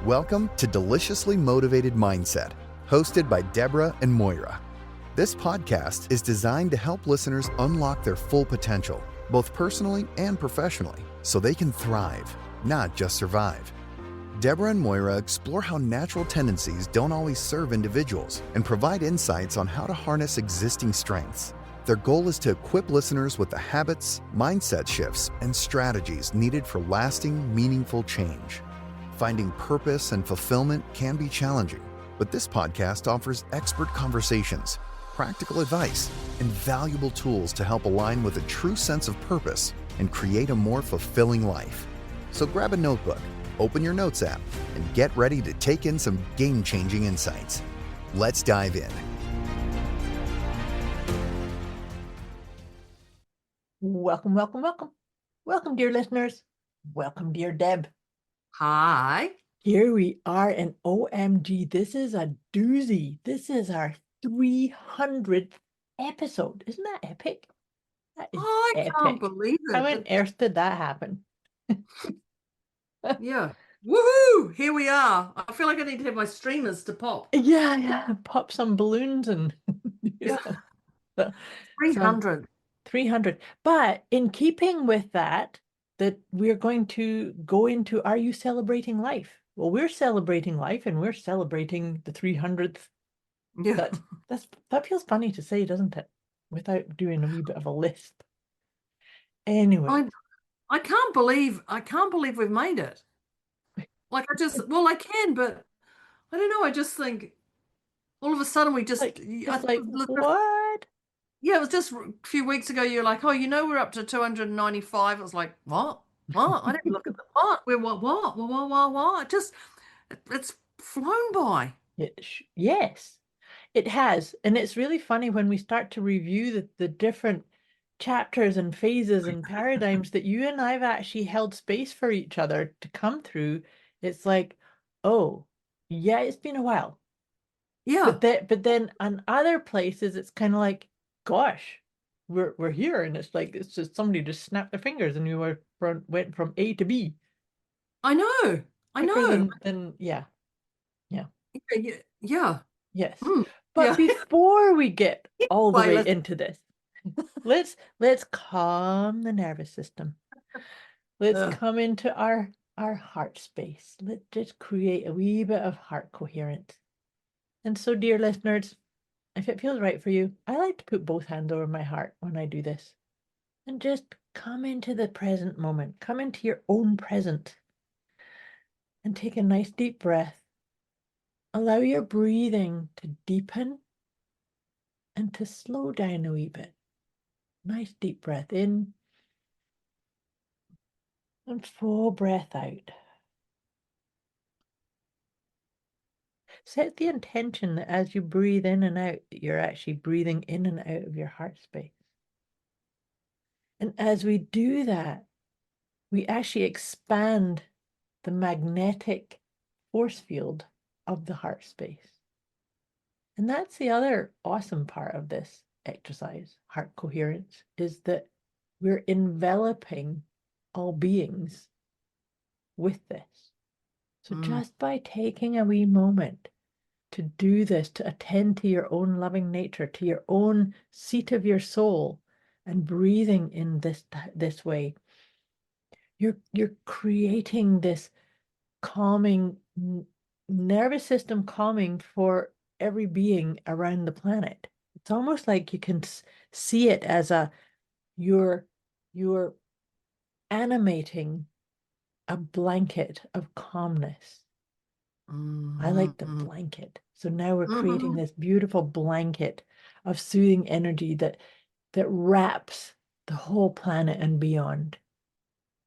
Welcome to Deliciously Motivated Mindset, hosted by Deborah and Moira. This podcast is designed to help listeners unlock their full potential, both personally and professionally, so they can thrive, not just survive. Deborah and Moira explore how natural tendencies don't always serve individuals and provide insights on how to harness existing strengths. Their goal is to equip listeners with the habits, mindset shifts, and strategies needed for lasting, meaningful change. Finding purpose and fulfillment can be challenging, but this podcast offers expert conversations, practical advice, and valuable tools to help align with a true sense of purpose and create a more fulfilling life. So grab a notebook, open your notes app, and get ready to take in some game-changing insights. Let's dive in. Welcome, welcome, welcome. Welcome, dear listeners. Welcome, dear Deb. Hi. Here we are, and OMG, this is a doozy. This is our 300th episode. Isn't that epic? That is I epic. can't believe it. How on earth did that happen? Yeah. Woohoo! Here we are. I feel like I need to have my streamers to pop. Yeah. Pop some balloons and Yeah. So, 300. 300. But in keeping with that we're going to go into, are you celebrating life? Well, we're celebrating life and we're celebrating the 300th. Yeah. That feels funny to say, doesn't it? Without doing a wee bit of a list. Anyway. I can't believe we've made it. Like I can, but I don't know. I just think all of a sudden we just what? Yeah, it was just a few weeks ago. You're like, oh, we're up to 295. It was like, what? I didn't look at the what? We're what? It's flown by. Yes, it has. And it's really funny when we start to review the different chapters and phases and paradigms that you and I've actually held space for each other to come through. It's like, oh, yeah, it's been a while. Yeah. But then on other places, it's kind of like, gosh, we're here, and it's like it's just somebody just snapped their fingers and you went from A to B. I know. Yeah. Yeah. Yes. Mm, But yeah. before we get all the way let's- into this, let's calm the nervous system. Let's come into our heart space. Let's just create a wee bit of heart coherence. And so, dear listeners, if it feels right for you, I like to put both hands over my heart when I do this. And just come into the present moment. Come into your own present. And take a nice deep breath. Allow your breathing to deepen and to slow down a wee bit. Nice deep breath in. And full breath out. Set the intention that as you breathe in and out, that you're actually breathing in and out of your heart space. And as we do that, we actually expand the magnetic force field of the heart space. And that's the other awesome part of this exercise, heart coherence, is that we're enveloping all beings with this. So just by taking a wee moment to do this, to attend to your own loving nature, to your own seat of your soul, and breathing in this way, you're creating this calming nervous system calming for every being around the planet. It's almost like you can see it as you're animating a blanket of calmness. I like the blanket. So now we're creating this beautiful blanket of soothing energy that wraps the whole planet and beyond,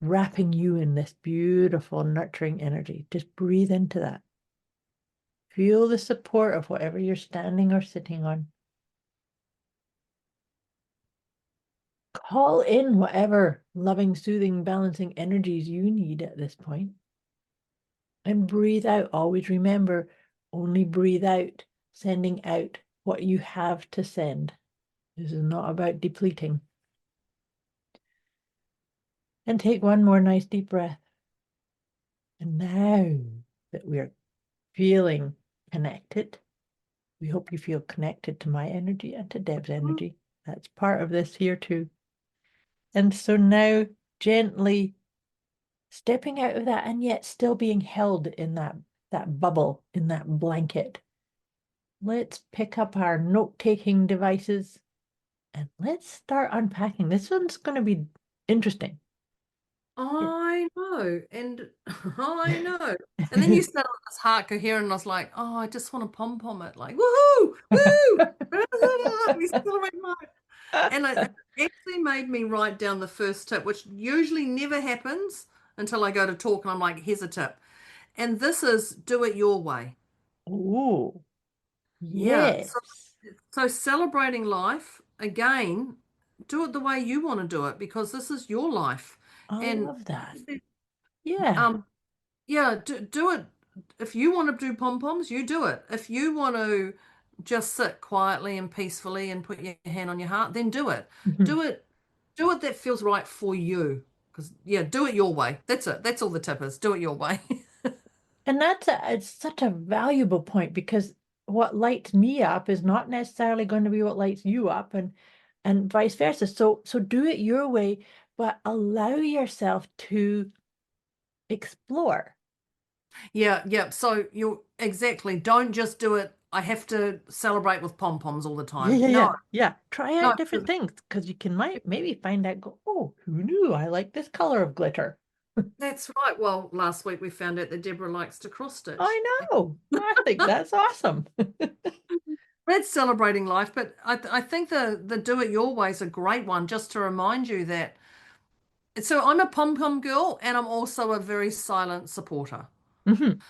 wrapping you in this beautiful, nurturing energy. Just breathe into that. Feel the support of whatever you're standing or sitting on. Call in whatever loving, soothing, balancing energies you need at this point. And breathe out. Always remember, only breathe out, sending out what you have to send. This is not about depleting. And take one more nice deep breath. And now that we're feeling connected. We hope you feel connected to my energy and to Deb's energy. That's part of this here too. And so now gently stepping out of that and yet still being held in that bubble, in that blanket. Let's pick up our note-taking devices and let's start unpacking. This one's going to be interesting. I know, and I know. And then you started on this heart coherent, and I was like, oh, I just want to pom-pom it, like, woohoo, woo, we celebrate life. And it actually made me write down the first tip, which usually never happens until I go to talk, and I'm like, here's a tip. And this is do it your way. Ooh, Yeah. yes. So celebrating life, again, do it the way you want to do it because this is your life. I And love that. Yeah. Yeah, do it. If you want to do pom-poms, you do it. If you want to just sit quietly and peacefully and put your hand on your heart, then do it. Mhm. Do it that feels right for you. Because yeah, do it your way. That's it. That's all the tip is. Do it your way. And it's such a valuable point because what lights me up is not necessarily going to be what lights you up and vice versa. So do it your way, but allow yourself to explore. Yeah. So you exactly don't just do it. I have to celebrate with pom-poms all the time. Yeah. Try No, out different things because you can maybe find out, go, oh, who knew I like this color of glitter? that's right. Well, last week we found out that Deborah likes to cross stitch. I know. I think that's awesome. That's celebrating life, but I think the do it your way is a great one just to remind you that. So I'm a pom-pom girl and I'm also a very silent supporter. Mhm.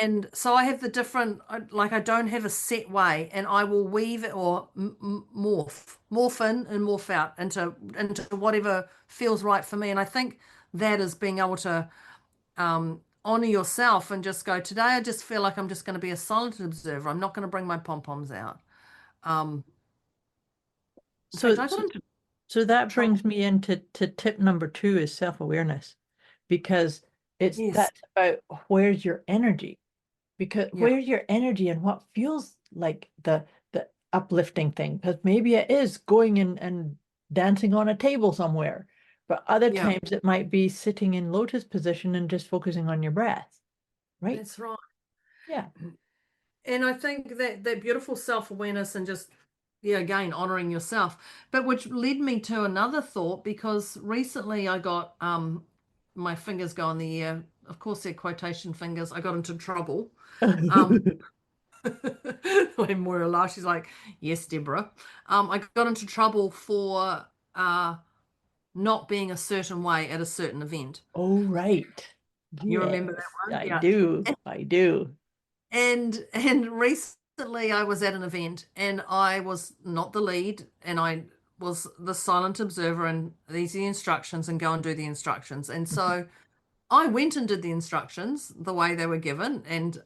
And so I have the different, like I don't have a set way and I will weave it or morph in and morph out into whatever feels right for me. And I think that is being able to honor yourself and just go, today I just feel like I'm just going to be a silent observer. I'm not going to bring my pom-poms out. In So fact, I got into So that trouble. brings me into tip number 2 is self-awareness because Yes. that's about where's your energy, because Yeah. where's your energy and what feels like the uplifting thing, because maybe it is going in and dancing on a table somewhere, but other Yeah. times it might be sitting in lotus position and just focusing on your breath, right? That's right. Yeah. And I think that beautiful self-awareness and just, yeah, again, honoring yourself. But which led me to another thought because recently I got my fingers go in the air. Of course, they're quotation fingers. I got into trouble. When Moira laughed, she's like, yes, Deborah. I got into trouble for not being a certain way at a certain event. Oh, right. You remember that Yes, one? I Yeah. do. I do. And recently I was at an event and I was not the lead and I was the silent observer and these are the instructions and go and do the instructions. And so I went and did the instructions the way they were given and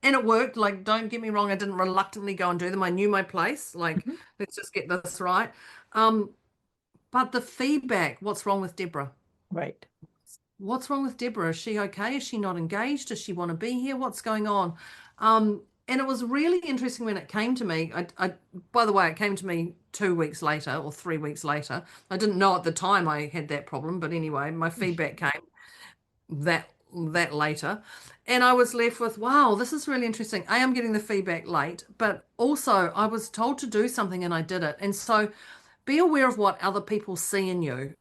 it worked. Like, don't get me wrong, I didn't reluctantly go and do them. I knew my place. Like, Mhm. let's just get this right. But the feedback, what's wrong with Deborah? Right. What's wrong with Deborah? Is she okay? Is she not engaged? Does she want to be here? What's going on? And it was really interesting when it came to me. By the way, it came to me 2 weeks later or 3 weeks later. I didn't know at the time I had that problem, but anyway, my feedback came that later. And I was left with, wow, this is really interesting. I'm getting the feedback late, but also I was told to do something and I did it. And so be aware of what other people see in you.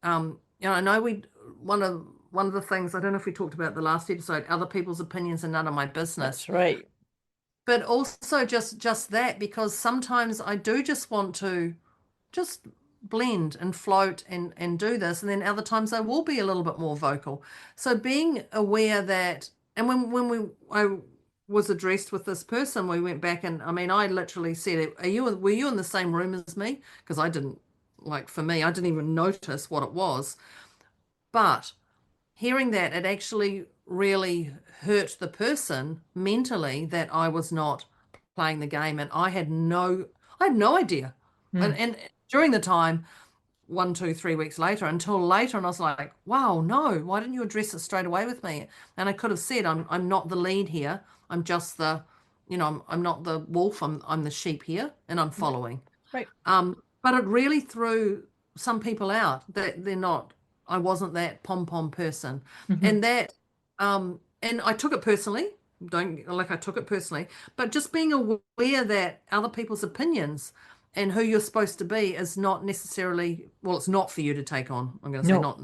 I know one of the things, I don't know if we talked about the last episode, other people's opinions are none of my business. That's right. But also just that, because sometimes I do just want to just blend and float and do this, and then other times I will be a little bit more vocal. So being aware that, and when I was addressed with this person, we went back and I mean I literally said, were you in the same room as me? Because I didn't, like, for me, I didn't even notice what it was. But hearing that, it actually really hurt the person mentally that I was not playing the game and I had no idea. Mm. And during the time, 1, 2, 3 weeks later until later, and I was like, wow, no, why didn't you address it straight away with me? And I could have said, I'm not the lead here. I'm just the, I'm not the wolf. I'm the sheep here, and I'm following. Right. But it really threw some people out that they're not. I wasn't that pom pom person, Mhm. and and I took it personally. Don't like I took it personally, but just being aware that other people's opinions and who you're supposed to be is not necessarily, well, it's not for you to take on. I'm going to say No.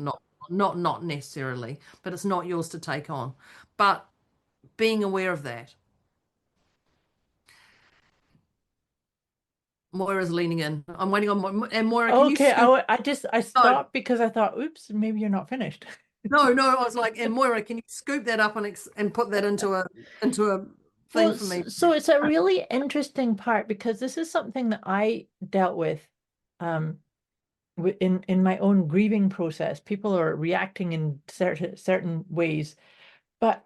not necessarily, but it's not yours to take on. But being aware of that. Moira's leaning in. I'm waiting on and Moira, can you Okay, scoop? I No, stopped because I thought, oops, maybe you're not finished. no, I was like, and Moira, can you scoop that up and put that into a thing Well, for me? so it's a really interesting part because this is something that I dealt with in my own grieving process. People are reacting in certain ways, but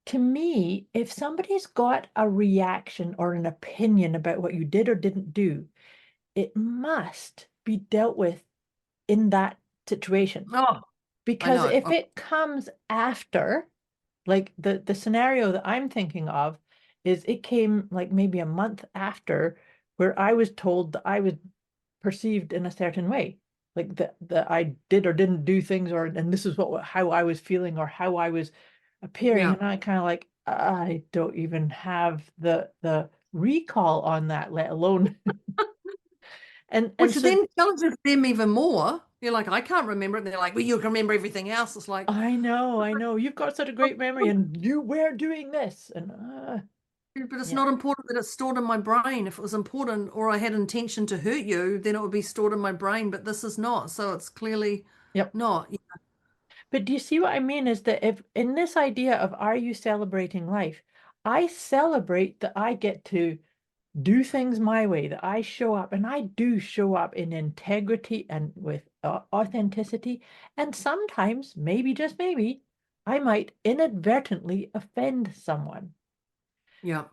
to me, if somebody's got a reaction or an opinion about what you did or didn't do, it must be dealt with in that situation. Oh, I Because know. if it comes after, like the scenario that I'm thinking of is it came like maybe a month after where I was told that I was perceived in a certain way. Like that I did or didn't do things, or and this is how I was feeling or how I was appearing. Yeah. And I kind of like, I don't even have the recall on that, let alone and Which so then challenges them even more. You're like, I can't remember it. And they're like, well, you can remember everything else. It's like, I know, you've got such a great memory and you were doing this. And but it's yeah. not important that it's stored in my brain. If it was important or I had intention to hurt you, then it would be stored in my brain. But this is not. So it's clearly Yep. not. But do you see what I mean? Is that if in this idea of are you celebrating life, I celebrate that I get to do things my way, that I show up, and I do show up in integrity and with authenticity. And sometimes, maybe just maybe, I might inadvertently offend someone. Yeah.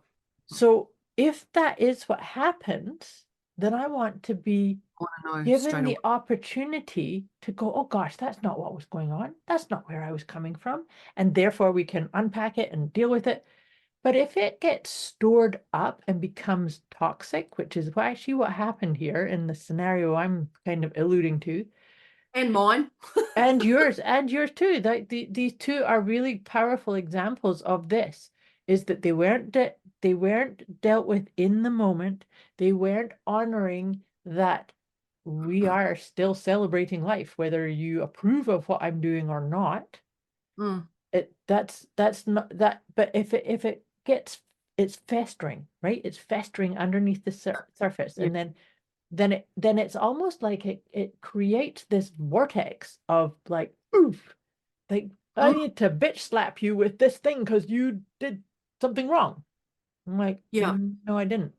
So if that is what happens, then I want to be I want to know given straight away. the opportunity to go, oh gosh, that's not what was going on. That's not where I was coming from. And therefore we can unpack it and deal with it. But if it gets stored up and becomes toxic, which is actually what happened here in the scenario I'm kind of alluding to, And mine. and yours too. These two are really powerful examples of this, is that they weren't dealt with in the moment. They weren't honoring that we are still celebrating life, whether you approve of what I'm doing or not. Mm, That's not that, but if it gets, it's festering, right? It's festering underneath the surface, yeah. and then it's almost like it creates this vortex of like, oof, like I Mm, need to bitch slap you with this thing because you did something wrong. I'm like, yeah. no, I didn't.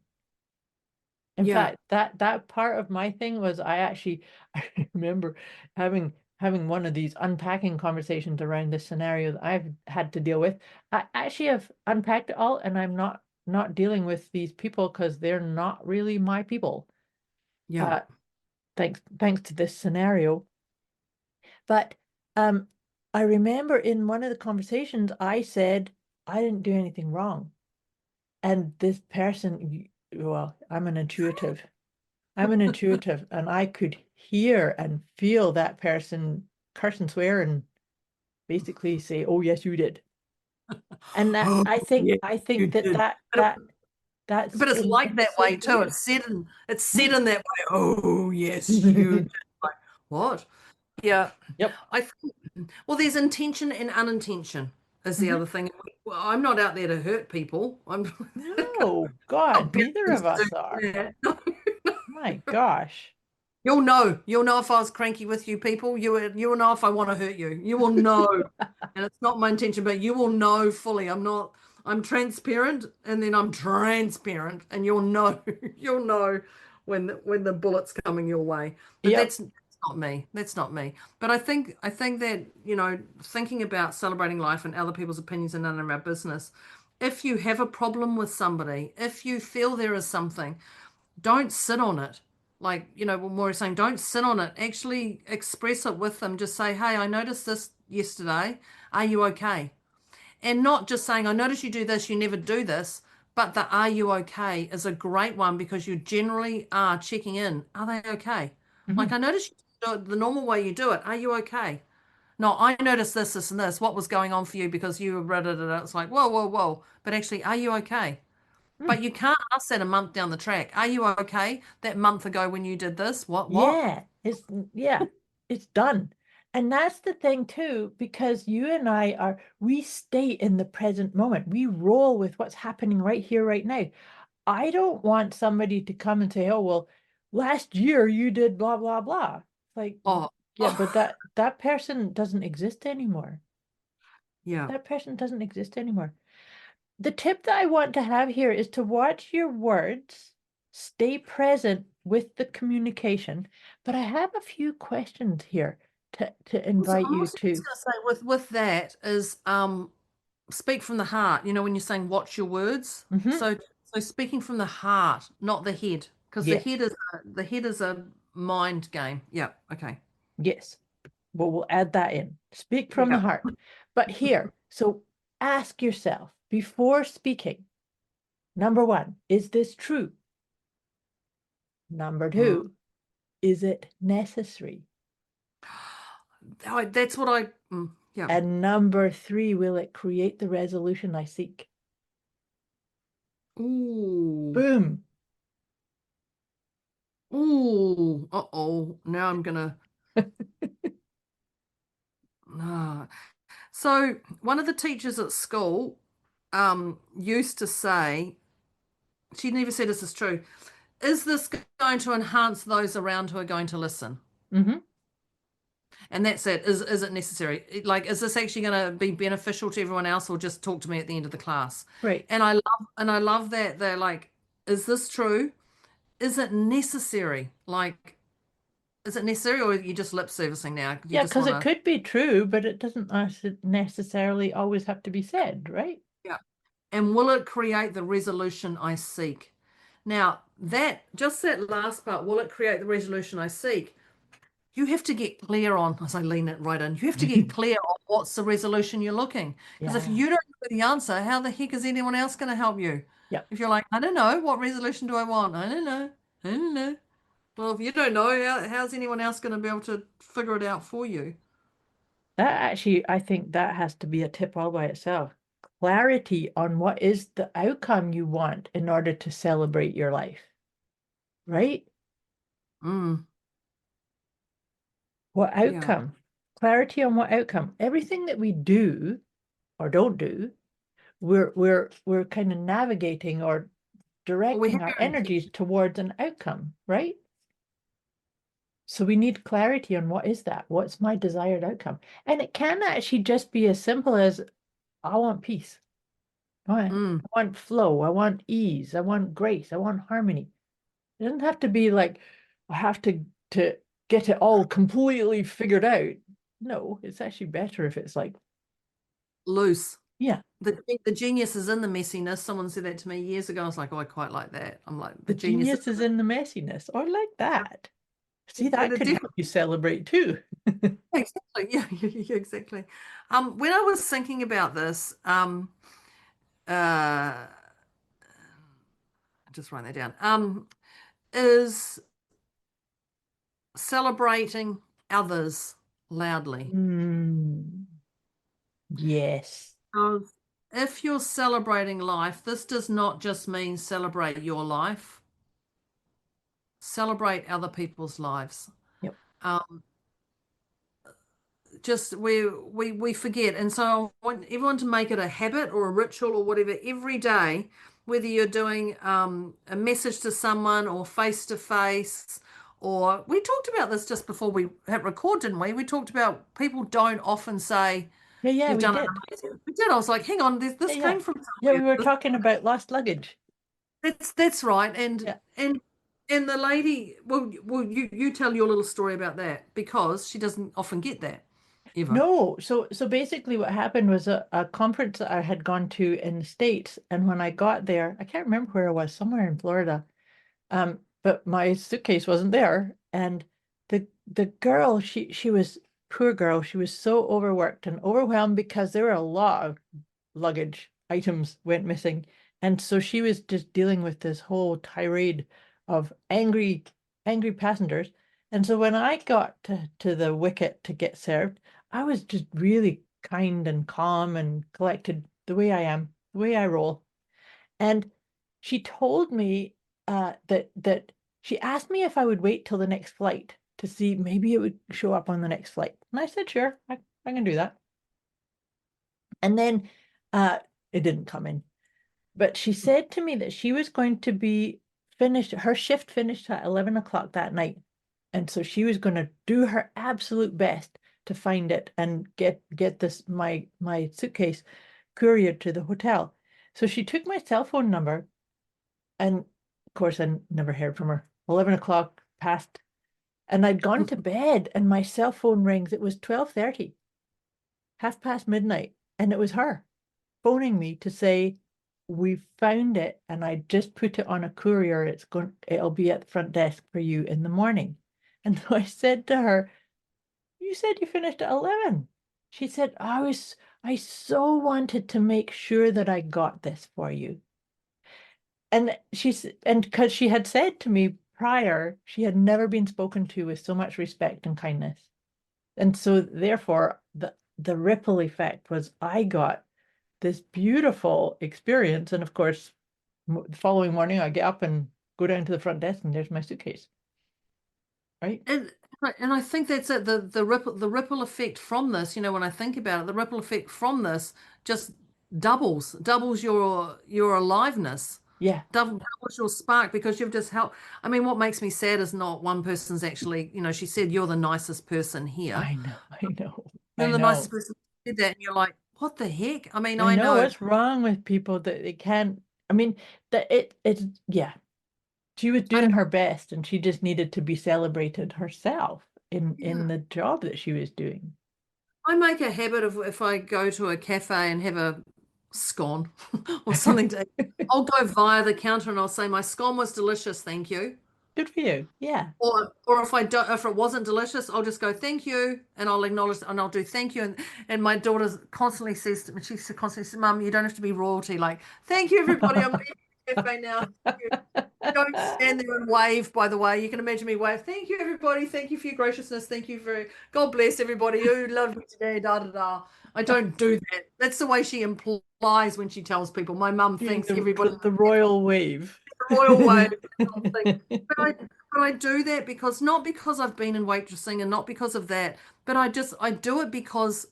In Yeah. fact, that part of my thing was I actually I remember having one of these unpacking conversations around this scenario that I've had to deal with. I actually have unpacked it all, and I'm not dealing with these people because they're not really my people. Yeah. Uh, thanks to this scenario. But um, I remember in one of the conversations I said I didn't do anything wrong, and this person, well, I'm an intuitive, and I could hear and feel that person curse and swear and basically say, "Oh, yes, you did." And that Oh, yeah, I you think that did. that's But it's like that way too. insidious. It's said in that way. Oh, yes, you did. Like, what? Yeah. Yep. I think, well, there's intention and unintention is the Mhm. other thing. Well, I'm not out there to hurt people. I'm No, not God, better neither than of us to are. do that. My gosh. You'll know. You'll know if I was cranky with you people. You will know if I want to hurt you. You will know. And it's not my intention, but you will know fully. I'm transparent and then I'm transparent and you'll know you'll know when the bullet's coming your way. But Yep. that's not me. That's not me. But I think that, thinking about celebrating life and other people's opinions are none of our business. If you have a problem with somebody, if you feel there is something, don't sit on it. Like, when Moira's saying, don't sit on it, actually express it with them. Just say, hey, I noticed this yesterday. Are you okay? And not just saying, I notice you do this, you never do this, but the are you okay is a great one because you generally are checking in. Are they okay? Like, Mhm. I noticed you do it the normal way you do it. Are you okay? No, I noticed this, this, and this. What was going on for you because you were, it's like, whoa, whoa, whoa. But actually, are you okay? Mm. But you can't ask that a month down the track. Are you okay? That month ago when you did this, what? Yeah, it's done. And that's the thing too, because you and we stay in the present moment. We roll with what's happening right here, right now. I don't want somebody to come and say, oh, well, last year you did blah, blah, blah. Like, Oh, yeah, but that person doesn't exist anymore. yeah. That person doesn't exist anymore. The tip that I want to have here is to watch your words, stay present with the communication. But I have a few questions here to Also, invite I'm you also just to. going to say with that is speak from the heart. When you're saying watch your words. Mhm. So speaking from the heart, not the head, because Yes, the head is a mind game. Yeah. Okay. yes. Well, we'll add that in. Speak from the Yeah. heart. But here, so ask yourself before speaking, number one, is this true? Number Mm. two, is it necessary? That's what yeah. And number three, will it create the resolution I seek? Ooh. Boom. Ooh. Uh-oh. Now I'm gonna. Ah. So one of the teachers at school used to say, she never said this is true, is this going to enhance those around who are going to listen? Mm-hmm. And that's it. Is it necessary? Like, is this actually going to be beneficial to everyone else, or just talk to me at the end of the class? Right. And I love that they're like, is this true? Is it necessary? Like, is it necessary, or are you just lip servicing now? You Yeah, just because want it to, could be true, but it doesn't necessarily always have to be said, right? yeah. And will it create the resolution I seek? Now, that last part, will it create the resolution I seek? You have to get clear on, as I lean it right in, you have to get clear on what's the resolution you're looking. Because if Yeah. you don't know the answer, how the heck is anyone else going to help you? Yeah. If you're like, I don't know, what resolution do I want? I don't know. I don't know. Well, if you don't know, how's anyone else going to be able to figure it out for you? That actually, I think that has to be a tip all by itself. Clarity on what is the outcome you want in order to celebrate your life, right? Mm, What yeah. outcome? Clarity on what outcome. Everything that we do or don't do, we're kind of navigating or Well, we directing have our our energies intention. towards an outcome, right? So we need clarity on what is that? What's my desired outcome? And it can actually just be as simple as I want peace. Mm, I want flow. I want ease. I want grace. I want harmony. It doesn't have to be like I have to get it all completely figured out. No, it's actually better if it's like, loose. yeah, The genius is in the messiness. Someone said that to me years ago. I was like, oh, I quite like that. I'm like, the the genius is genius is in the messiness, or like that. See, in that it. could help you celebrate too. Exactly. Yeah, yeah, exactly. When I was thinking about this, just write that down. Is celebrating others loudly. Mm, yes. Because if you're celebrating life, this does not just mean celebrate your life, celebrate other people's lives. Yep. Um, just we forget, and so I want everyone to make it a habit or a ritual or whatever every day, whether you're doing a message to someone or face to face, or we talked about this just before we hit record, didn't we? We talked about people don't often say Yeah, you've we done it did. amazing. We did. I was like, hang on, Yeah, this yeah. came from Yeah, we somewhere. were talking about lost luggage. That's right, and Yeah. and and the lady, well, you tell your little story about that because she doesn't often get that ever. No, so basically what happened was a conference that I had gone to in the States, and when I got there, I can't remember where I was, somewhere in Florida. but my suitcase wasn't there. And the girl, she was, poor girl, she was so overworked and overwhelmed because there were a lot of luggage items went missing. And so she was just dealing with this whole tirade of angry passengers. And so when I got to the wicket to get served, I was just really kind and calm and collected, the way I am, the way I roll. And she told me that she asked me if I would wait till the next flight to see maybe it would show up on the next flight. And I said, sure, I can do that. And then it didn't come in. But she said to me that she was going to be finished, her shift finished at 11 o'clock that night. And so she was going to do her absolute best to find it and get this my suitcase couriered to the hotel. So she took my cell phone number, and of course I never heard from her. 11 o'clock passed, and I'd gone to bed, and my cell phone rings. It was 12:30, half past midnight, and it was her phoning me to say, we found it, and I just put it on a courier. It'll be at the front desk for you in the morning. And so I said to her, you said you finished at 11. She said, I so wanted to make sure that I got this for you. And because she had said to me prior, she had never been spoken to with so much respect and kindness. And so therefore the ripple effect was I got this beautiful experience. And of course, the following morning I get up and go down to the front desk and there's my suitcase. Right? And I think that's it. The ripple effect from this, you know, when I think about it, the ripple effect from this just doubles your aliveness. Yeah. Doubles your spark, because you've just helped. I mean, what makes me sad is not one person's actually, you know, she said, you're the nicest person here. I know. You're the nicest person who said that, and you're like, what the heck? I mean, I know what's wrong with people that they can't. I mean, that it's yeah. She was doing her best, and she just needed to be celebrated herself in the job that she was doing. I make a habit of, if I go to a cafe and have a scone or something to eat, I'll go via the counter and I'll say, my scone was delicious, thank you. Good for you. Yeah. Or if it wasn't delicious, I'll just go thank you, and I'll acknowledge, and I'll do thank you. And my daughter constantly says to me, she constantly says, Mum, you don't have to be royalty. Like, thank you everybody. I'm leaving the cafe now. Don't stand there and wave, by the way. You can imagine me wave. Thank you everybody. Thank you for your graciousness. Thank you for, God bless everybody who loved me today. Da da da. I don't do that. That's the way she implies when she tells people. My mum thinks everybody the royal wave. Royal wave. But I do that because, not because I've been in waitressing and not because of that, but I do it because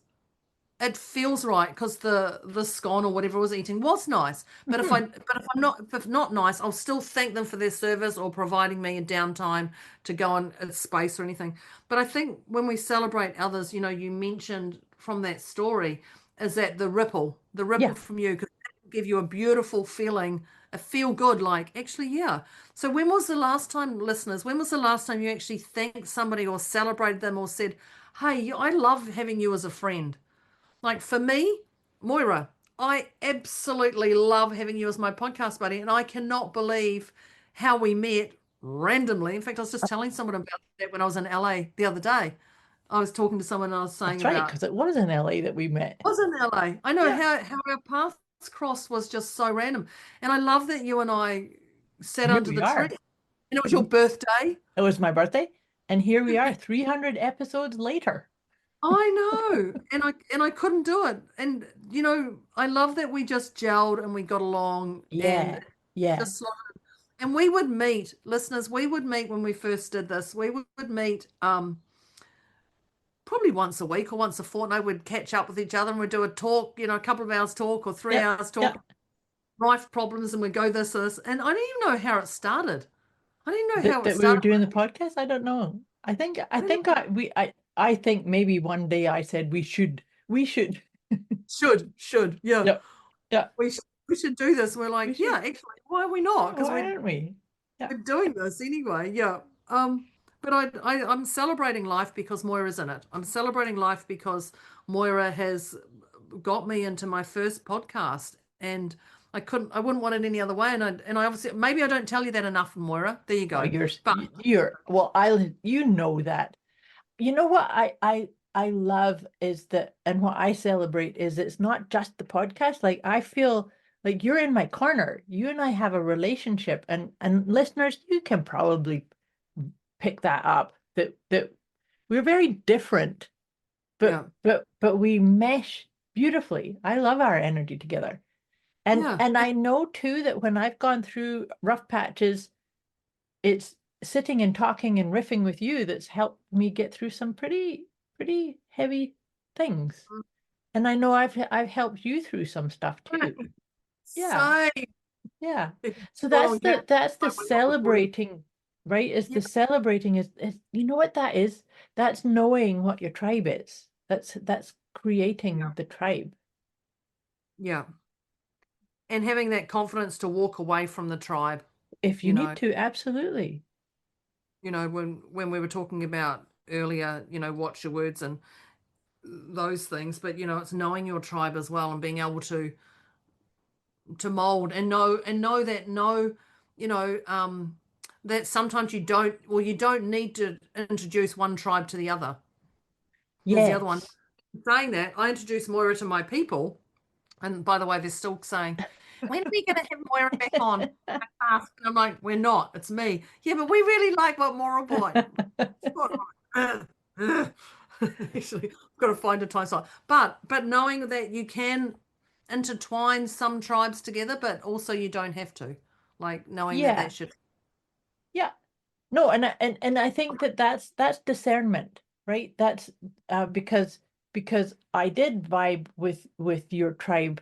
it feels right, because the scone or whatever I was eating was nice. But if not nice, I'll still thank them for their service or providing me a downtime to go on a space or anything. But I think when we celebrate others, you know, you mentioned from that story, is that the ripple from you, because that will give you a beautiful feeling, a feel good, like, actually, yeah. So when was the last time, listeners, when was the last time you actually thanked somebody or celebrated them or said, hey, I love having you as a friend? Like, for me, Moira, I absolutely love having you as my podcast buddy, and I cannot believe how we met randomly. In fact, I was just telling someone about that when I was in LA the other day. I was talking to someone and I was saying, that's right, because it was in LA that we met. It was in LA. I know how our paths crossed was just so random. And I love that you and I sat under the tree. And it was your birthday. It was my birthday. And here we are 300 episodes later. I know. And I couldn't do it. And, you know, I love that we just gelled and we got along. Yeah. And we would meet, listeners, when we first did this, we would meet probably once a week or once a fortnight. We'd catch up with each other and we'd do a talk, you know, a couple of hours talk or 3 hours talk, life problems, and we'd go this. And I didn't even know how it started. I didn't know how it started. We were doing the podcast? I don't know. I think maybe one day I said we should. Should. Yeah. Yeah. We should do this. We're like, yeah, actually, why are we not? Because why aren't we? Yeah. We're doing this anyway. Yeah. But I'm celebrating life because Moira's in it. I'm celebrating life because Moira has got me into my first podcast. And I wouldn't want it any other way. And I obviously, maybe I don't tell you that enough, Moira. There you go. But well, you know that. You know what I love is that, and what I celebrate is it's not just the podcast. Like, I feel like you're in my corner. You and I have a relationship, and listeners, you can probably pick that up, that we're very different, but we mesh beautifully. I love our energy together. And I know too that when I've gone through rough patches, it's sitting and talking and riffing with you that's helped me get through some pretty heavy things. And I know I've helped you through some stuff too. Yeah. Same. Yeah. So that's the celebrating, right? Is the celebrating is you know what that is? That's knowing what your tribe is. That's creating the tribe. Yeah. And having that confidence to walk away from the tribe. If you need to, absolutely. You know, when we were talking about earlier, watch your words and those things, but it's knowing your tribe as well, and being able to mold and know that that sometimes you don't need to introduce one tribe to the other. Yes. The other one. Saying that, I introduced Moira to my people, and by the way, they're still saying, when are we going to have Moira back on? And I'm like, we're not. It's me. Yeah, but we really like what Moira bought. Actually, I've got to find a time slot. But knowing that you can intertwine some tribes together, but also you don't have to. Like, knowing that should. Yeah. No, and I think that's discernment, right? That's because I did vibe with your tribe,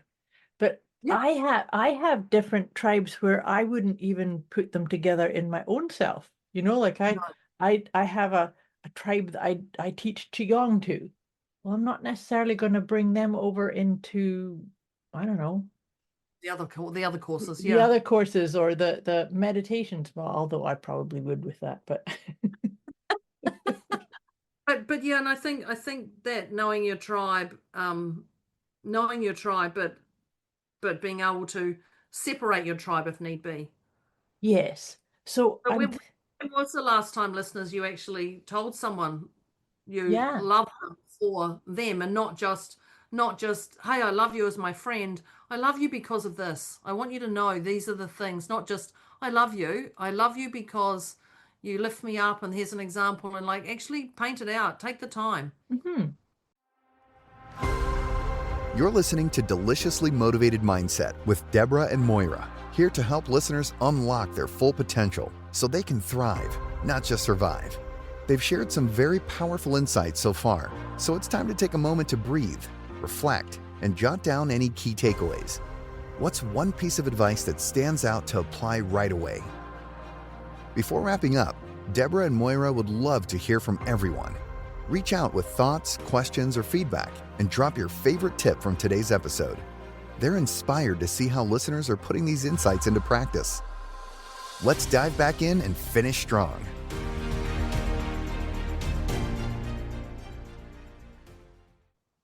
but I have different tribes where I wouldn't even put them together in my own self. Like I have a tribe that I teach Qigong to. Well, I'm not necessarily going to bring them over into, I don't know, the other courses, the other courses, or the meditations. Well, although I probably would with that, but but yeah, and I think that knowing your tribe, but being able to separate your tribe if need be. Yes. So when was the last time, listeners, you actually told someone you love them for them, and not just, hey, I love you as my friend. I love you because of this. I want you to know these are the things, not just I love you because you lift me up, and here's an example, and like actually paint it out. Take the time. Mm-hmm. You're listening to Deliciously Motivated Mindset with Deborah and Moira, here to help listeners unlock their full potential so they can thrive, not just survive. They've shared some very powerful insights so far, so it's time to take a moment to breathe, reflect, and jot down any key takeaways. What's one piece of advice that stands out to apply right away? Before wrapping up, Deborah and Moira would love to hear from everyone. Reach out with thoughts, questions, or feedback, and drop your favorite tip from today's episode. They're inspired to see how listeners are putting these insights into practice. Let's dive back in and finish strong.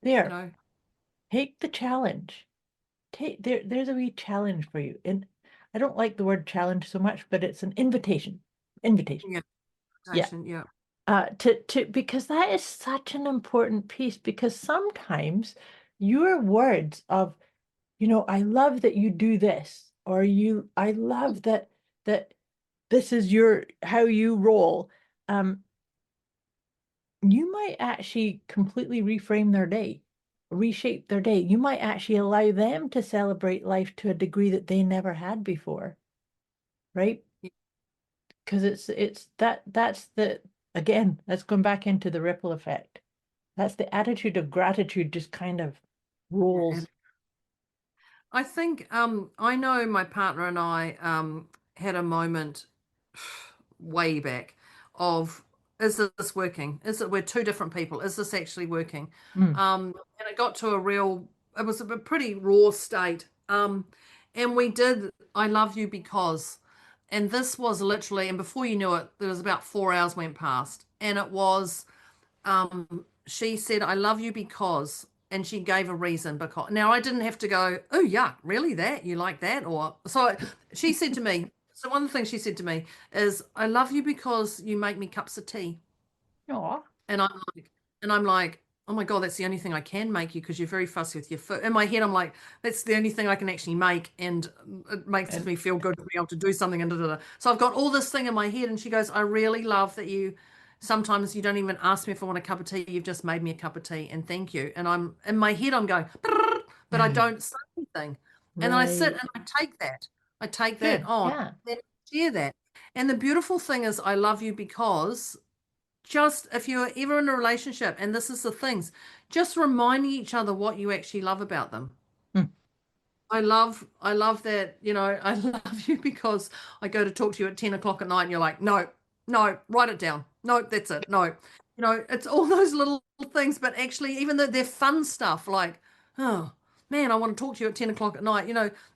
There. Take the challenge. There's a wee challenge for you. And I don't like the word challenge so much, but it's an invitation. Yeah. Because that is such an important piece, because sometimes your words of, I love that you do this, or I love that this is how you roll. You might actually completely reframe their day, reshape their day. You might actually allow them to celebrate life to a degree that they never had before, right? Because that's going back into the ripple effect. That's the attitude of gratitude, just kind of rolls. I think I know my partner and I had a moment way back of, is this working? We're two different people. Is this actually working? And it got to it was a pretty raw state. And we did, I love you because, and this was literally, and before you knew it, there was about 4 hours went past, and it was, she said, I love you because And she gave a reason, because now I didn't have to go, oh, yuck, really that? You like that? Or so she said to me, so one of the things she said to me is, I love you because you make me cups of tea. Aw. And I'm like, oh my God, that's the only thing I can make you because you're very fussy with your food. In my head, I'm like, that's the only thing I can actually make, and it makes And- me feel good to be able to do something. And da, da, da. So I've got all this thing in my head, and she goes, I really love that you sometimes you don't even ask me if I want a cup of tea. You've just made me a cup of tea, and thank you. And I'm in my head, I'm going, but I don't say anything. And then I sit Right. and I take that. I take that Good. on, Yeah. then share that. And the beautiful thing is, I love you because just if you're ever in a relationship, and this is the things, just reminding each other what you actually love about them. Hmm. I love that, I love you because I go to talk to you at 10 o'clock at night and you're like, no, write it down. No, that's it. No, it's all those little things, but actually, even though they're fun stuff, like, oh man, I want to talk to you at 10 o'clock at night,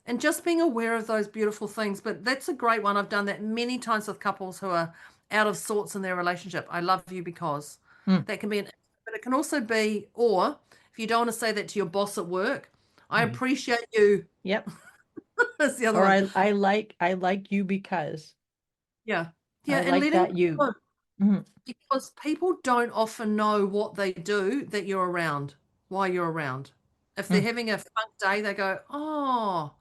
and just being aware of those beautiful things. But that's a great one. I've done that many times with couples who are out of sorts in their relationship. I love you because that can be but it can also be, or if you don't want to say that to your boss at work, I appreciate you. Yep. That's the other Or one. I like you because Yeah. I And like letting that you. know, Mhm. because people don't often know what they do that you're around, while you're around. If they're having a funk day, they go, oh.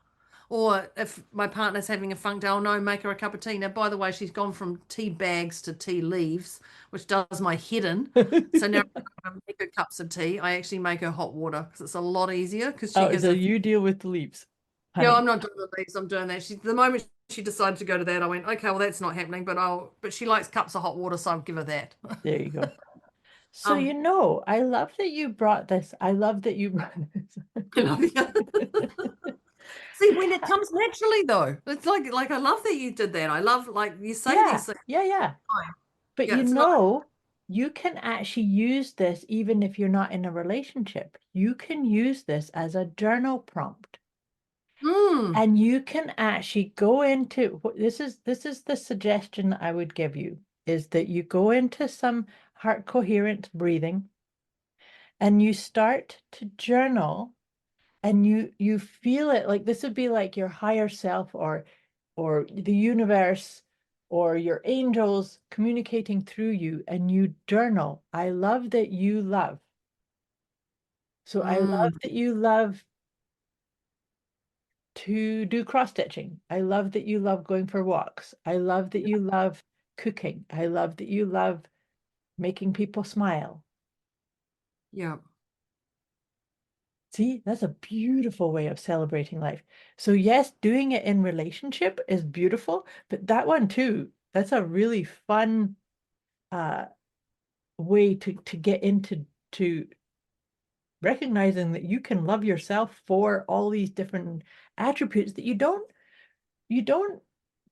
Or if my partner's having a funk day, oh no, make her a cup of tea. Now, by the way, she's gone from tea bags to tea leaves, which does my head in. So now I make her cups of tea. I actually make her hot water because it's a lot easier, because she Oh, has so a you deal with the leaves, yeah, honey. I'm not doing the leaves. I'm doing that. The moment she decided to go to that, I went, okay, well, that's not happening. But she likes cups of hot water, so I'll give her that. There you go. So Um, I love that you brought this. I love that you brought this. See, when it comes naturally, though, it's like I love that you did that. I love, like, you say Yeah, these things. yeah. But Yeah, it's nice. you can actually use this even if you're not in a relationship. You can use this as a journal prompt. Mm, And you can actually go into this is the suggestion I would give you, is that you go into some heart coherent breathing and you start to journal, and you feel it, like this would be like your higher self or the universe or your angels communicating through you, and you journal. I love that you love. So I love mm. that you love to do cross stitching. I love that you love going for walks. I love that you love cooking. I love that you love making people smile. Yeah. See, that's a beautiful way of celebrating life. So yes, doing it in relationship is beautiful, but that one too, that's a really fun uh way to get into to recognizing that you can love yourself for all these different attributes that you don't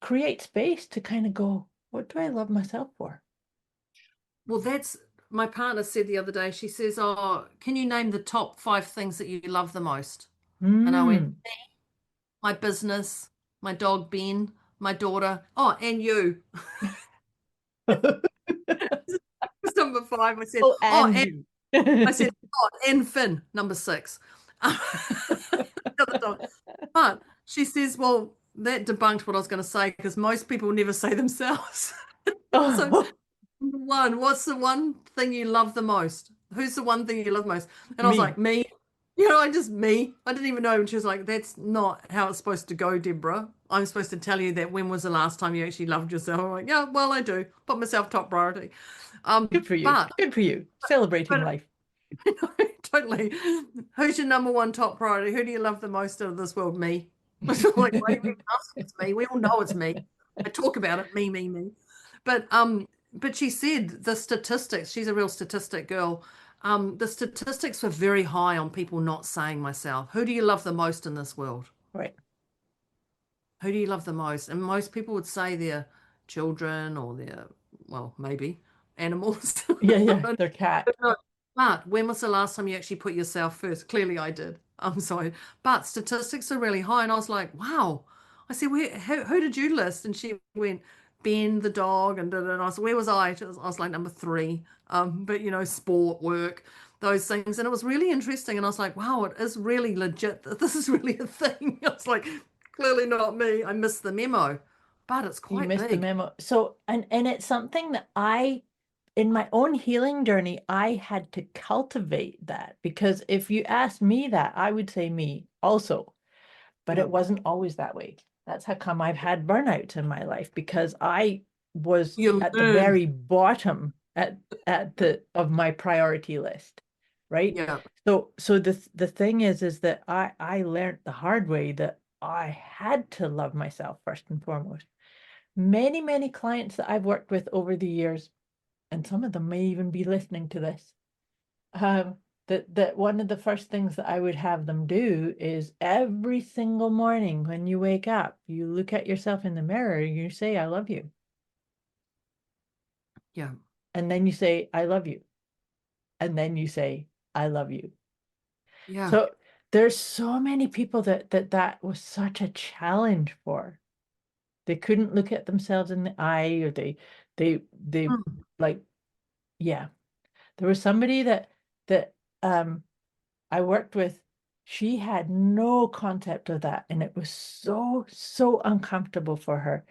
create space to kind of go, what do I love myself for? Well, that's my partner said the other day. She says, oh, can you name the top 5 things that you love the most? And I went, Mm. my business, my dog Ben, my daughter. Oh, and you. Was number 5. I said, Oh, oh, and and you. I said, oh, and Finn, number 6. The other dog. But she says, well, that debunked what I was going to say, because most people never say themselves. So, Oh, number 1, what's the one thing you love the most? Who's the one thing you love most? And I was me. like, me. Me. I didn't even know. And she was like, that's not how it's supposed to go, Deborah. I'm supposed to tell you that when was the last time you actually loved yourself? I'm like, yeah, well, I do. Put myself top priority. Good for you. But Good for you. Celebrating but life. totally. Who's your number 1 top priority? Who do you love the most out of this world? Me. Like, why do you even ask? It's me. We all know it's me. I talk about it. Me. But she said the statistics. She's a real statistic girl. The statistics were very high on people not saying myself. Who do you love the most in this world? Right. Who do you love the most? And most people would say their children or their, well, maybe animals. Yeah. Their cat. No. But when was the last time you actually put yourself first? Clearly I did. I'm sorry. But statistics are really high. And I was like, wow. I said, who did you list? And she went, Ben, the dog. And I said, where was I? I was like number 3. But, sport, work. those things. And it was really interesting. And I was like, wow, it is really legit. This is really a thing. I was like, clearly not me. I missed the memo, but it's You quite missed the big. memo. So, and it's something that in my own healing journey, I had to cultivate that, because if you asked me that, I would say me also, but Yeah. it wasn't always that way. That's how come I've had burnouts in my life, because I was You at the learn. very bottom at the of my priority list, right? Yeah. So the thing is that I learned the hard way that I had to love myself first and foremost. Many clients that I've worked with over the years, and some of them may even be listening to this, that one of the first things that I would have them do is every single morning when you wake up, you look at yourself in the mirror, you say, I love you. Yeah. And then you say, I love you. And then you say, I love you. Yeah. So there's so many people that was such a challenge for. They couldn't look at themselves in the eye, or they Mm. like, yeah. There was somebody that I worked with. She had no concept of that, and it was so uncomfortable for her.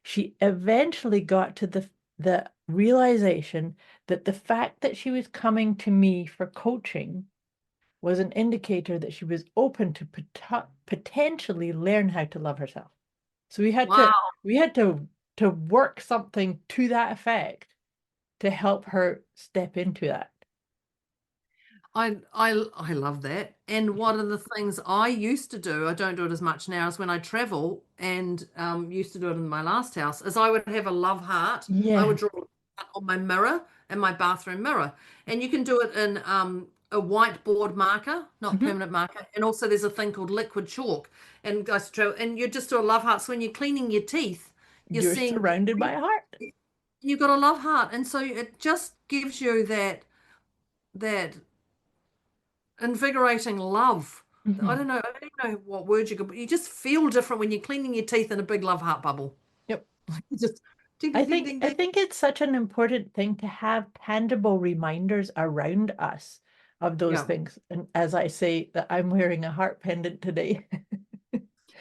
She eventually got to the realization that the fact that she was coming to me for coaching was an indicator that she was open to potentially learn how to love herself. So Wow. we had to work something to that effect to help her step into that. I love that. And one of the things I used to do, I don't do it as much now, is when I travel, and used to do it in my last house, is I would have a love heart. I would Yeah. draw it on my mirror, and my bathroom mirror. And you can do it in a whiteboard marker, not Mhm. permanent marker. And also there's a thing called liquid chalk. And guys travel, and you just do a love heart. So when you're cleaning your teeth, you're You're seeing surrounded by a heart. you've got a love heart. And so it just gives you that invigorating love. I Mhm. don't know. I don't even know what words you could, but you just feel different when you're cleaning your teeth in a big love heart bubble. Yep. You just ding, I ding, ding, think ding, I ding. think it's such an important thing to have tangible reminders around us of those Yeah, things. And as I say, that I'm wearing a heart pendant today.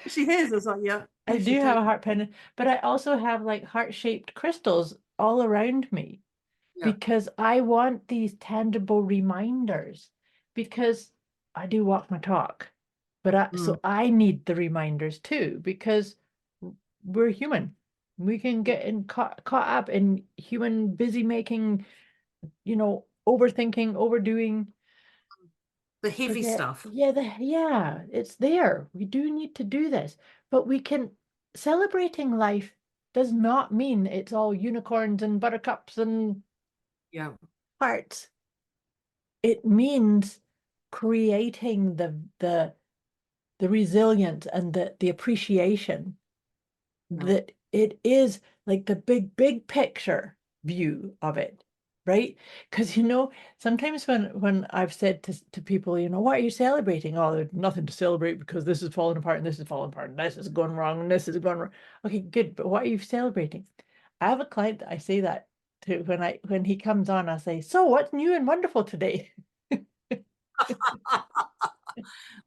she has. It's like, yeah, I you should do have too. a heart pendant, but I also have like heart-shaped crystals all around me, Yeah. because I want these tangible reminders, because I do walk my talk, but Mm. so I need the reminders too, because we're human. We can get caught up in human busy making, overthinking, overdoing, The heavy forget. stuff. Yeah, it's there. We do need to do this, but celebrating life does not mean it's all unicorns and buttercups and Yeah. hearts. It means creating the resilience and the appreciation Yeah. that it is like the big picture view of it, right? Because sometimes when I've said to people, what are you celebrating? Oh, there's nothing to celebrate because this is falling apart and this is falling apart and this is going wrong and this is going wrong. Okay, good, but what are you celebrating? I have a client that I say that to when he comes on. I say, so what's new and wonderful today?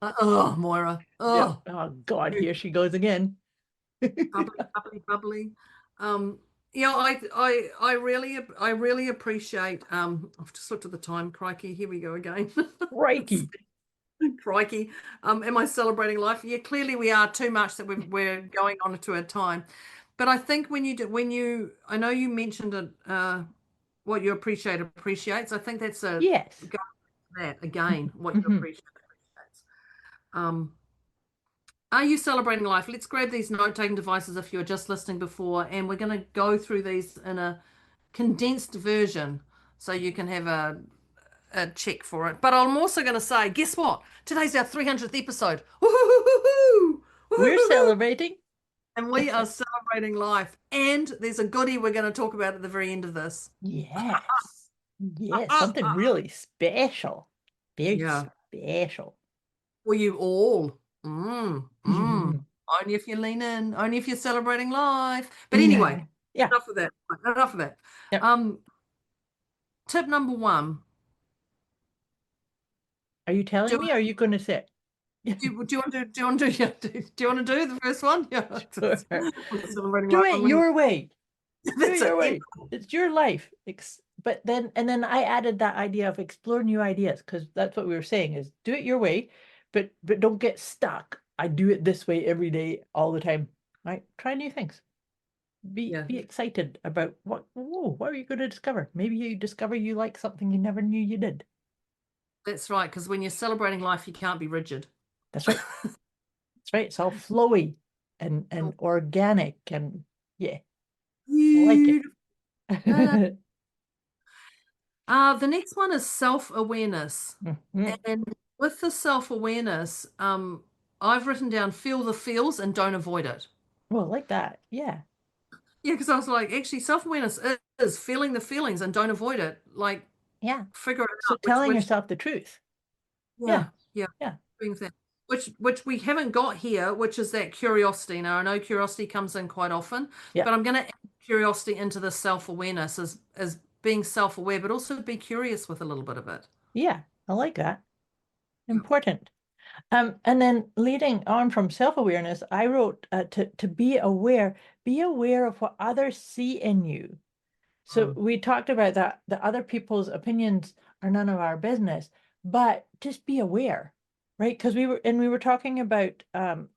Oh, Moira. Yeah. Oh, Oh God, here she goes again. bubbly, bubbly, bubbly. Um, yeah, I really appreciate. I've just looked at the time. Crikey, here we go again. It's- Crikey. Crikey. Am I celebrating life? Yeah, clearly we are too much that we're going on to our time. But I think I know you mentioned it, what you appreciate appreciates. I think that's Yes. that again, what you Mhm. appreciate appreciates. Um, are you celebrating life? Let's grab these note-taking devices if you're just listening before, and we're going to go through these in a condensed version so you can have a check for it. But I'm also going to say, guess what? Today's our 300th episode. Woo-hoo-hoo-hoo-hoo! We're Woo-hoo-hoo-hoo! celebrating. And we are celebrating life. And there's a goodie we're going to talk about at the very end of this. Yes. Yes, something really special. Very Yeah. special. For you all. Only if you lean in, only if you're celebrating life. But anyway, Yeah. Yeah. enough of that. Enough of that. Yep. Tip number one, Are you telling Do me, or are you going to sit? Do you want to do you want to do, yeah, do you want to do the first one? Yeah. Sure. Celebrating Do life. it I'm winning. your way. Do That's it your it. way. It's your life. But then I added that idea of explore new ideas, because that's what we were saying is do it your way, but don't get stuck. I do it this way every day, all the time. Right? Try new things. Be excited about what are you going to discover? Maybe you discover you like something you never knew you did. That's right, because when you're celebrating life, you can't be rigid. That's right. That's right. It's all flowy and organic and yeah. I like it. Beautiful. The next one is self-awareness. Mhm. And with the self-awareness, I've written down feel the feels and don't avoid it. Well, I like that. Yeah. Yeah, because I was like, actually, self-awareness is feeling the feelings and don't avoid it. Like, Yeah. figure it So out. telling yourself the truth. Yeah, Yeah. doing that. Which we haven't got here, which is that curiosity. Now, I know curiosity comes in quite often, Yeah. but I'm going to add curiosity into the self-awareness as being self-aware, but also be curious with a little bit of it. Yeah. I like that. Important. And then leading on from self-awareness, I wrote to be aware of what others see in you. So we talked about that other people's opinions are none of our business, but just be aware, right? Because we were talking about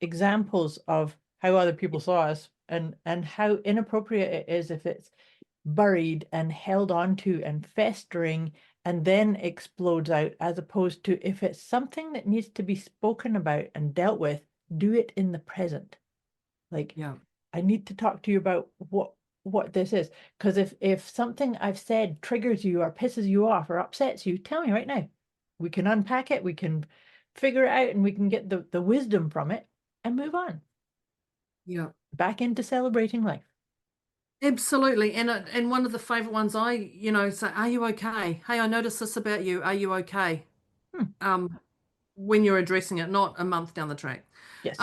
examples of how other people saw us and how inappropriate it is if it's buried and held onto and festering and then explodes out, as opposed to if it's something that needs to be spoken about and dealt with, do it in the present. Like, I need to talk to you about what this is. Because if something I've said triggers you or pisses you off or upsets you, tell me right now. We can unpack it, we can figure it out, and we can get the wisdom from it and move on. Yeah. Back into celebrating life. Absolutely. And one of the favorite ones say, are you okay? Hey, I noticed this about you. Are you okay? When you're addressing it, not a month down the track. Yes.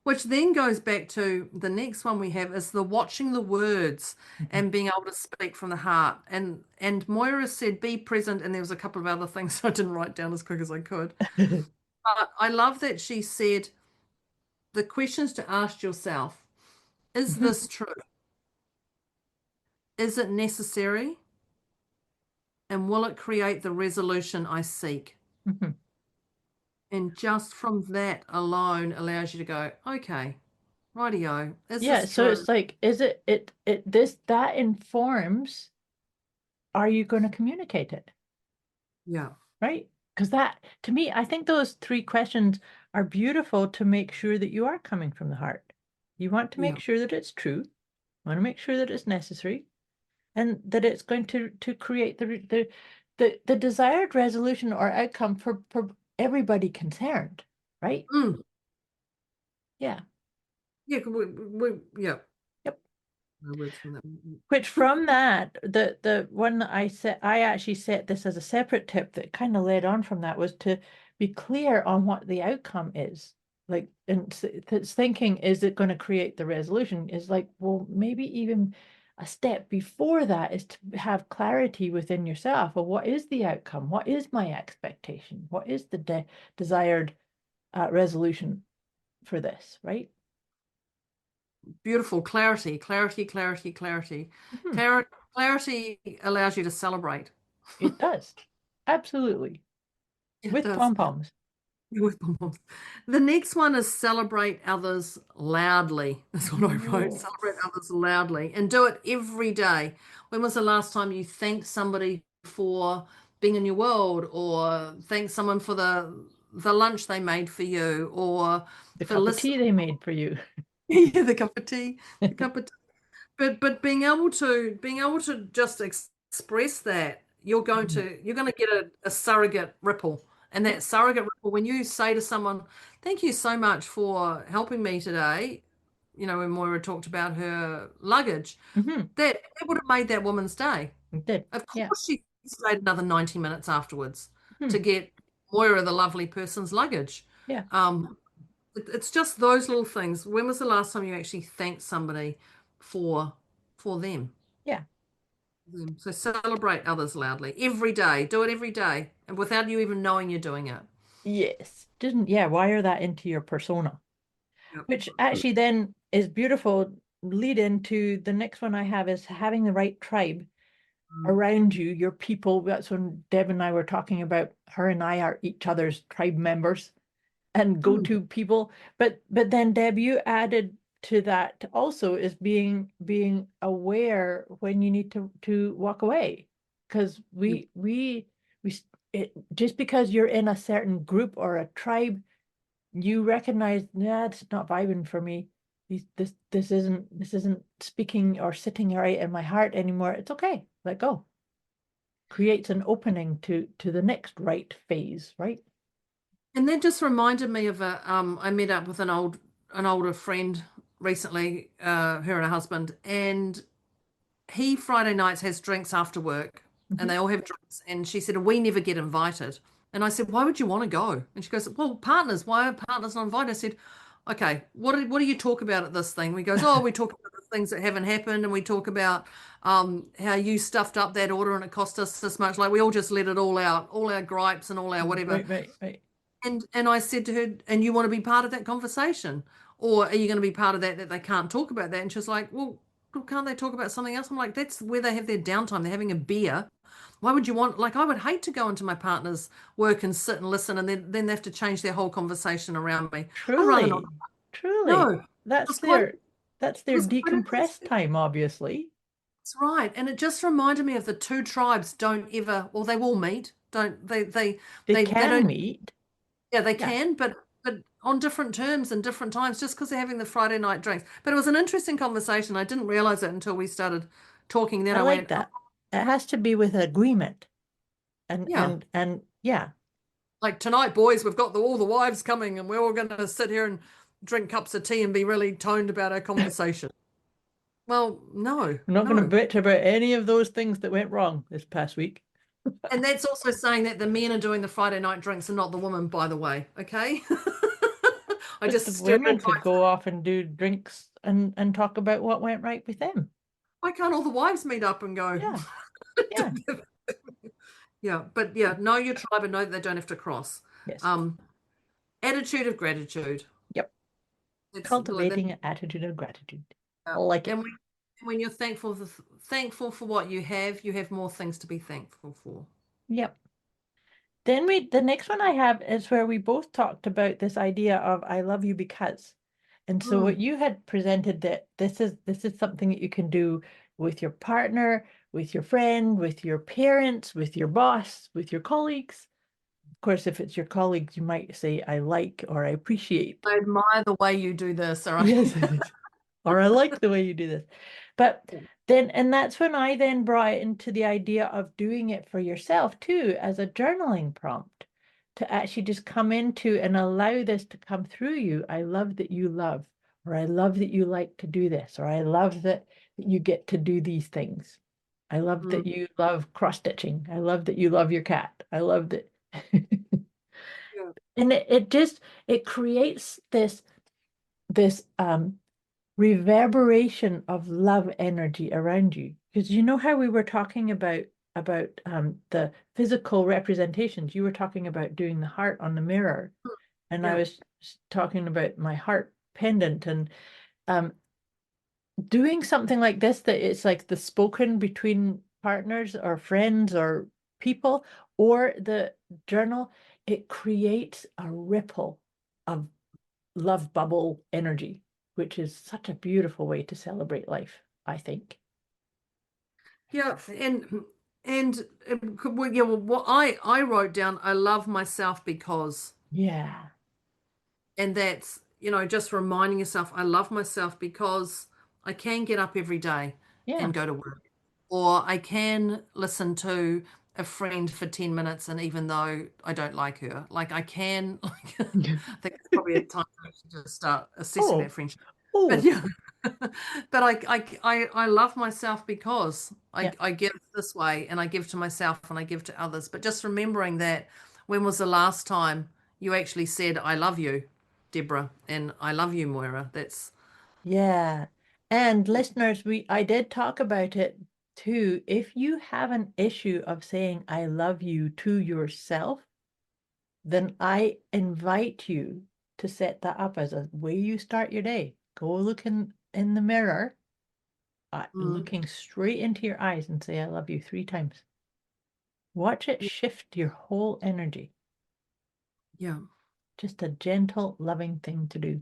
Which then goes back to the next one we have is the watching the words and being able to speak from the heart. And Moira said, be present. And there was a couple of other things I didn't write down as quick as I could. But I love that she said the questions to ask yourself, is this true? Is it necessary? And will it create the resolution I seek? And just from that alone allows you to go, okay, rightio. Is this so true? it's like, is it that informs, are you going to communicate it? Yeah. Right? Because that, to me, I think those three questions are beautiful to make sure that you are coming from the heart. You want to make sure that it's true. You want to make sure that it's necessary, and that it's going to create the desired resolution or outcome for everybody concerned, right? Yeah. Yeah. Yeah. Yep. No words from that. Which from that, the one that I actually set this as a separate tip that kind of led on from that, was to be clear on what the outcome is. Like, and it's thinking, is it going to create the resolution? Is like, well, maybe even a step before that is to have clarity within yourself of what is the outcome? What is my expectation? What is the desired resolution for this, right? Beautiful. Clarity. Clarity allows you to celebrate. It does. Absolutely. With pom-poms. With pom-poms. The next one is celebrate others loudly. That's what I wrote. Celebrate others loudly and do it every day. When was the last time you thanked somebody for being in your world, or thanked someone for the lunch they made for you, or the for cup of tea they made for you? Yeah, the cup of tea. But being able to just express that, you're going to get a surrogate ripple. And that surrogate ripple, when you say to someone, thank you so much for helping me today, when Moira talked about her luggage, that would have made that woman's day. It did. Of course, she stayed another 90 minutes afterwards to get Moira, the lovely person's luggage. Yeah. It's just those little things. When was the last time you actually thanked somebody for them? Yeah. them. So celebrate others loudly every day. Do it every day, and without you even knowing you're doing it. Yes. Didn't, yeah, wire that into your persona, Yep. which actually then is beautiful. Lead into the next one I have is having the right tribe around you, your people. That's when Deb and I were talking about her and I are each other's tribe members and go-to people. But then Deb, you added to that also is being aware when you need to walk away. Because just because you're in a certain group or a tribe, you recognize, nah, it's not vibing for me. This isn't speaking or sitting right in my heart anymore. It's okay. Let go. Creates an opening to the next right phase, right? And that just reminded me of I met up with an older friend recently, her and her husband, and he Friday nights has drinks after work, and they all have drinks. And she said, we never get invited. And I said, why would you want to go? And she goes, well, partners, why are partners not invited? I said, okay, what do you talk about at this thing? We goes, oh, we talk about the things that haven't happened, and we talk about how you stuffed up that order and it cost us this much. Like we all just let it all out, all our gripes and all our whatever. Right. And I said to her, and you want to be part of that conversation? Or are you going to be part of that they can't talk about that? And she's like, well, can't they talk about something else? I'm like, that's where they have their downtime. They're having a beer. Why would you want, like, I would hate to go into my partner's work and sit and listen, and then they have to change their whole conversation around me. I'd rather not. Truly. No, That's their decompressed time, obviously. that's right. And it just reminded me of the two tribes don't ever, well, they will meet. Don't they can don't meet. Yeah, they can, but on different terms and different times, just because they're having the Friday night drinks. But it was an interesting conversation. I didn't realize it until we started talking. Then I like went, that. It has to be with agreement. And yeah. Yeah. Like tonight, boys, we've got all the wives coming, and we're all going to sit here and drink cups of tea and be really toned about our conversation. Well, no. I'm not going to bitch about any of those things that went wrong this past week. And that's also saying that the men are doing the Friday night drinks and not the women, by the way. Okay. I just the women could go off and do drinks and talk about what went right with them. Why can't all the wives meet up and go? Yeah. Yeah, but yeah, know your tribe and know that they don't have to cross. Yes. Attitude of gratitude. Yep. Cultivating an attitude of gratitude. I like it. And when you're thankful for what you have more things to be thankful for. Yep. Then the next one I have is where we both talked about this idea of I love you because. And so what you had presented that this is something that you can do with your partner, with your friend, with your parents, with your boss, with your colleagues. Of course, if it's your colleagues, you might say I like or I appreciate. I admire the way you do this, all right? Yes. Or I like the way you do this. But then, and that's when I then brought it into the idea of doing it for yourself too, as a journaling prompt, to actually just come into and allow this to come through you. I love that you love, or I love that you like to do this, or I love that you get to do these things. I love that you love cross-stitching. I love that you love your cat. I love that. And it creates this reverberation of love energy around you, because you know how we were talking about the physical representations. You were talking about doing the heart on the mirror, and I was talking about my heart pendant, and doing something like this, that it's like the spoken between partners or friends or people, or the journal. It creates a ripple of love bubble energy, which is such a beautiful way to celebrate life, I think. Yeah, and yeah, well, what I wrote down, I love myself because. Yeah. And that's, just reminding yourself, I love myself because I can get up every day and go to work, or I can listen to a friend for 10 minutes, and even though I don't like her, like I can, like, I think it's probably a time to start assessing that friendship. But yeah, but I love myself because I give this way, and I give to myself and I give to others. But just remembering that, when was the last time you actually said, I love you, Deborah, and I love you, Moira? That's. Yeah. And listeners, I did talk about it Two, if you have an issue of saying I love you to yourself, then I invite you to set that up as a way you start your day. Go look in the mirror, looking straight into your eyes and say I love you 3 times. Watch it shift your whole energy. Yeah. Just a gentle, loving thing to do.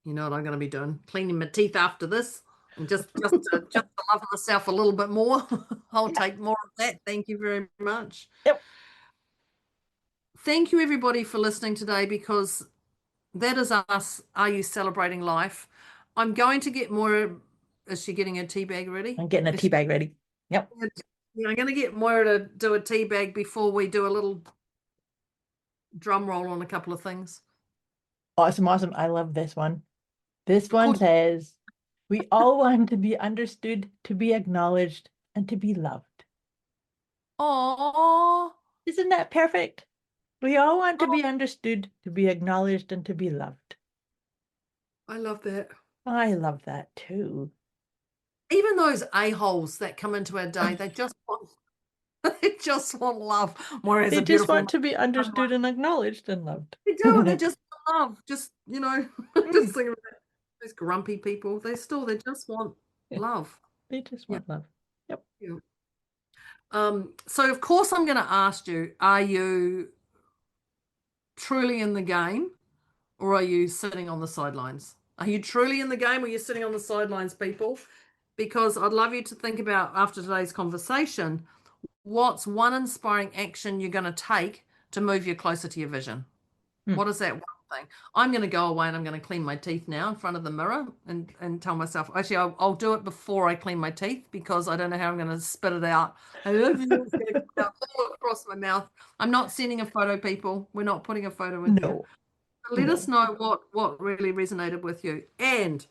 You know what I'm going to be doing? Cleaning my teeth after this, and just to love myself a little bit more. I'll take more of that. Thank you very much. Yep. Thank you everybody for listening today, because that is us. Are you celebrating life? I'm going to get more. Is she getting her tea bag ready? I'm getting a tea bag ready. Yep. Yeah, I'm going to get Moira to do a tea bag before we do a little drum roll on a couple of things. Awesome, awesome. I love this one. This one says, we all want to be understood, to be acknowledged, and to be loved. Oh, Isn't that perfect? We all want to be understood, to be acknowledged, and to be loved. I love that. I love that too. Even those a-holes that come into our day, they just want love. Moira has They a just beautiful want to be understood and acknowledged and loved. They do, and they just want love. Just, just think about those grumpy people. They just want love. They just want love. Yep. Yeah. So of course I'm going to ask you, are you truly in the game, or are you sitting on the sidelines? Are you truly in the game, or are you sitting on the sidelines, people? Because I'd love you to think about, after today's conversation, what's one inspiring action you're going to take to move you closer to your vision? What is that one thing? I'm going to go away and I'm going to clean my teeth now in front of the mirror and tell myself, actually, I'll do it before I clean my teeth, because I don't know how I'm going to spit it out. I love you. It's going to come out all across my mouth. I'm not sending a photo, people. We're not putting a photo in here. Let us know what really resonated with you. And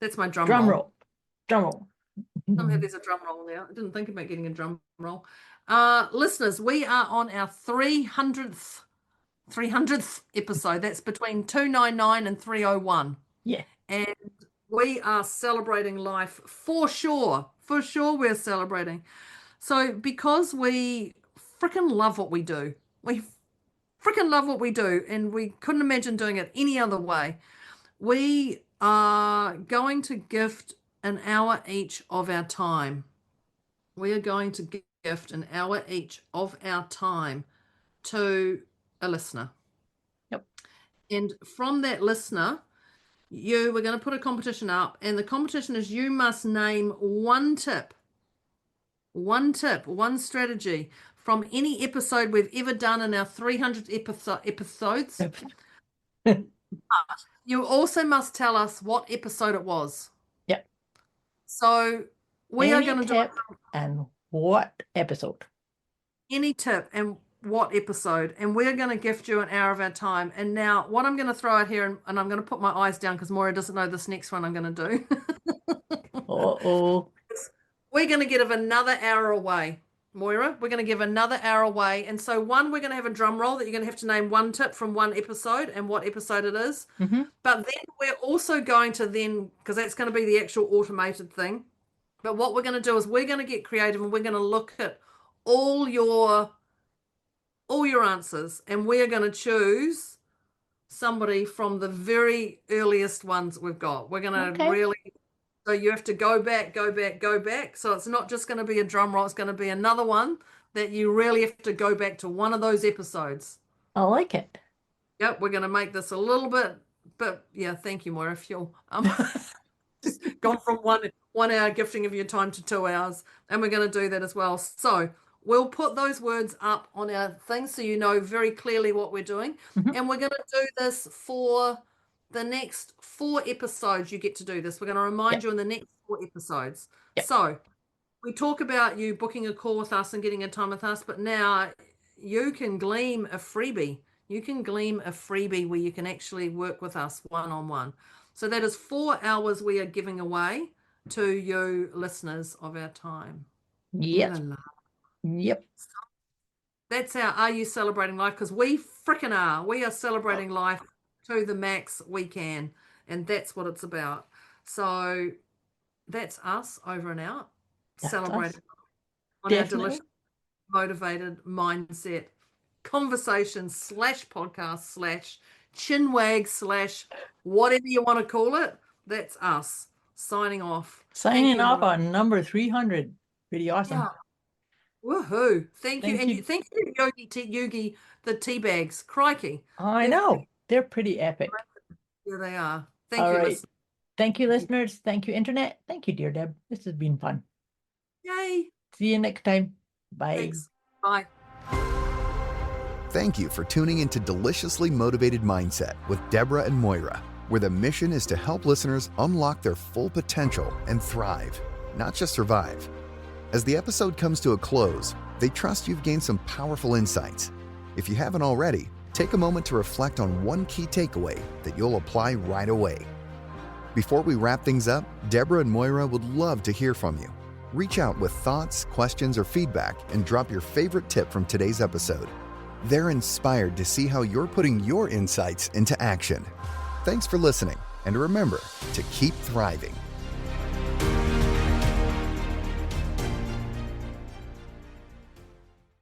that's my drum roll. Drum roll. Somehow there's a drum roll now. I didn't think about getting a drum roll. Listeners, we are on our 300th episode. That's between 299 and 301. Yeah. And we are celebrating life for sure. For sure we're celebrating. So because we freaking love what we do. We freaking love what we do, and we couldn't imagine doing it any other way. We are going to gift an hour each of our time. We are going to gift an hour each of our time to a listener. Yep. And from that listener, we're going to put a competition up, and the competition is you must name one tip, one strategy from any episode we've ever done in our 300 episodes. You also must tell us what episode it was. Yep. So we are going to do it. And what episode? Any tip and what episode, and we're going to gift you an hour of our time. And now what I'm going to throw out here, and I'm going to put my eyes down because Moira doesn't know this next one I'm going to do. Uh-oh. We're going to give another hour away, Moira. We're going to give another hour away. And so we're going to have a drum roll that you're going to have to name one tip from one episode and what episode it is. Mm-hmm. But then we're also going to because that's going to be the actual automated thing. But what we're going to do is we're going to get creative, and we're going to look at all your answers, and we're going to choose somebody from the very earliest ones we've got. We're going to really, so you have to go back. So it's not just going to be a drum roll. It's going to be another one that you really have to go back to one of those episodes. I like it. Yep. We're going to make this a little bit, but yeah, thank you, Moira. Fuel. Just gone from 1 hour gifting of your time to 2 hours, and we're going to do that as well. So we'll put those words up on our thing so you know very clearly what we're doing. Mm-hmm. And we're going to do this for the next 4 episodes. You get to do this. We're going to remind you in the next 4 episodes. Yep. So we talk about you booking a call with us and getting a time with us, but now you can glean a freebie. You can glean a freebie where you can actually work with us one-on-one. So that is 4 hours we are giving away to you listeners of our time. Yep. Yep. That's our Are You Celebrating Life? Because we freaking are. We are celebrating life to the max we can. And that's what it's about. So that's us over and out. That's Celebrating us. on our Definitely. delicious motivated mindset conversation / podcast / chinwag / whatever you want to call it. That's us signing off. Thank Signing you, off Moira. on number 300. Pretty awesome. Yeah. Woohoo. Thank you. Thank And you. thank you, Yogi, the tea bags. Crikey. I know. They're pretty epic. Here they are. Thank All you, right. listeners. Thank you, listeners. Thank you, Internet. Thank you, dear Deb. This has been fun. Yay. See you next time. Bye. Thanks. Bye. Thank you for tuning into Deliciously Motivated Mindset with Deborah and Moira, where the mission is to help listeners unlock their full potential and thrive, not just survive. As the episode comes to a close, they trust you've gained some powerful insights. If you haven't already, take a moment to reflect on one key takeaway that you'll apply right away. Before we wrap things up, Deborah and Moira would love to hear from you. Reach out with thoughts, questions, or feedback and drop your favorite tip from today's episode. They're inspired to see how you're putting your insights into action. Thanks for listening, and remember to keep thriving.